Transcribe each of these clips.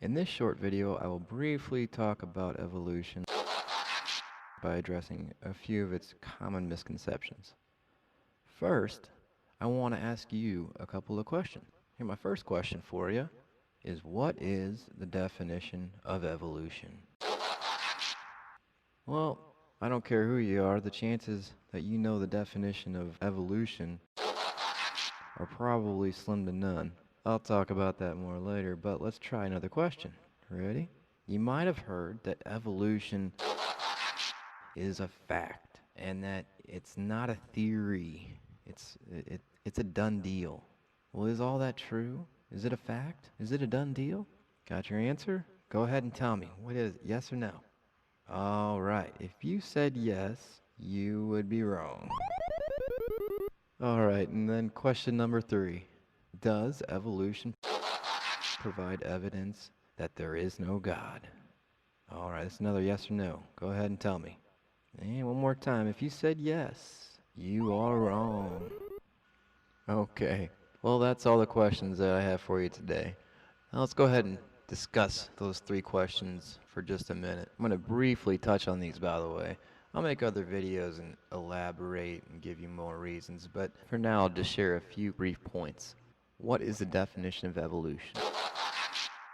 In this short video, I will briefly talk about evolution by addressing a few of its common misconceptions. First, I want to ask you a couple of questions. Here, my first question for you is, what is the definition of evolution? Well, I don't care who you are, the chances that you know the definition of evolution are probably slim to none. I'll talk about that more later, but let's try another question. Ready? You might have heard that evolution is a fact and that it's not a theory. It's a done deal. Well, is all that true? Is it a fact? Is it a done deal? Got your answer? Go ahead and tell me. What is it? Yes or no? All right. If you said yes, you would be wrong. All right, and then question number 3. Does evolution provide evidence that there is no God? All right, that's another yes or no. Go ahead and tell me. And one more time. If you said yes, you are wrong. Okay. Well, that's all the questions that I have for you today. Now let's go ahead and discuss those 3 questions for just a minute. I'm going to briefly touch on these, by the way. I'll make other videos and elaborate and give you more reasons, but for now I'll just share a few brief points. What is the definition of evolution?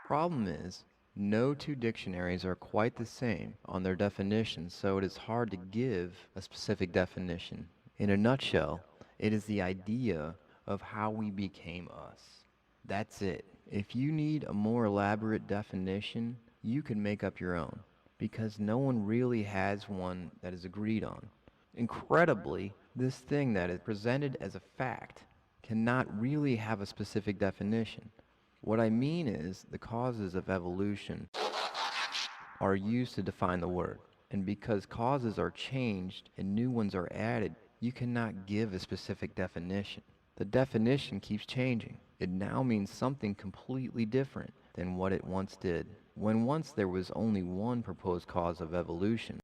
Problem is, no two dictionaries are quite the same on their definitions, so it is hard to give a specific definition. In a nutshell, it is the idea of how we became us. That's it. If you need a more elaborate definition, you can make up your own, because no one really has one that is agreed on. Incredibly, this thing that is presented as a fact cannot really have a specific definition. What I mean is, the causes of evolution are used to define the word, and because causes are changed and new ones are added, you cannot give a specific definition. The definition keeps changing. It now means something completely different than what it once did. When once there was only one proposed cause of evolution,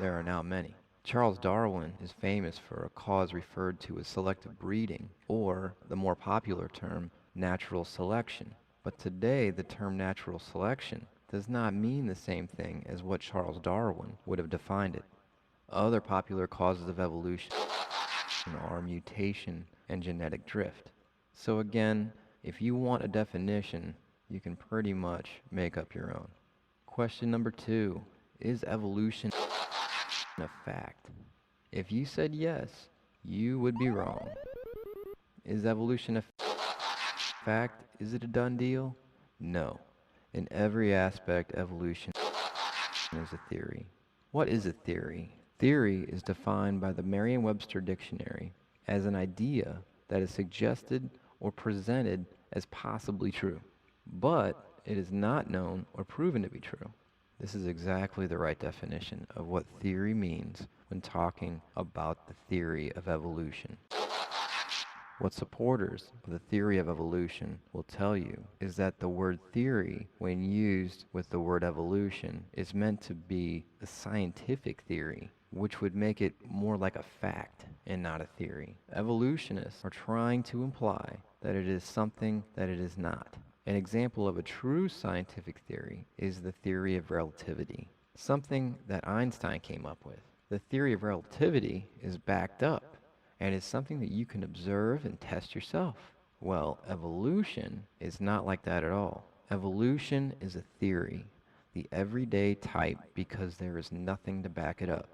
there are now many. Charles Darwin is famous for a cause referred to as selective breeding, or the more popular term, natural selection. But today, the term natural selection does not mean the same thing as what Charles Darwin would have defined it. Other popular causes of evolution are mutation and genetic drift. So again, if you want a definition, you can pretty much make up your own. Question number 2, is evolution a fact? If you said yes, you would be wrong. Is evolution a fact? Is it a done deal? No. In every aspect, evolution is a theory. What is a theory? Theory is defined by the Merriam-Webster dictionary as an idea that is suggested or presented as possibly true, but it is not known or proven to be true. This is exactly the right definition of what theory means when talking about the theory of evolution. What supporters of the theory of evolution will tell you is that the word theory, when used with the word evolution, is meant to be a scientific theory, which would make it more like a fact and not a theory. Evolutionists are trying to imply that it is something that it is not. An example of a true scientific theory is the theory of relativity, something that Einstein came up with. The theory of relativity is backed up and is something that you can observe and test yourself. Well, evolution is not like that at all. Evolution is a theory, the everyday type, because there is nothing to back it up.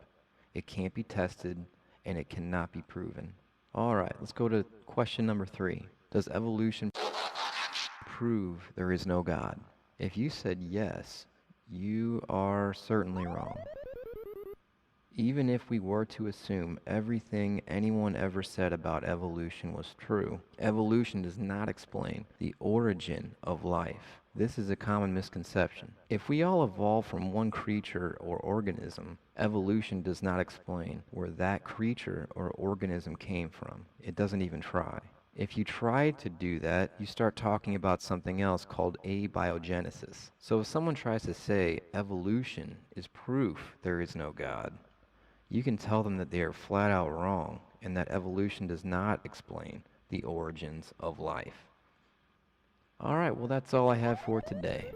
It can't be tested, and it cannot be proven. All right, let's go to question number 3. Does evolution prove there is no God? If you said yes, you are certainly wrong. Even if we were to assume everything anyone ever said about evolution was true, evolution does not explain the origin of life. This is a common misconception. If we all evolved from one creature or organism, evolution does not explain where that creature or organism came from. It doesn't even try. If you try to do that, you start talking about something else called abiogenesis. So if someone tries to say evolution is proof there is no God, you can tell them that they are flat out wrong and that evolution does not explain the origins of life. Alright, well that's all I have for today.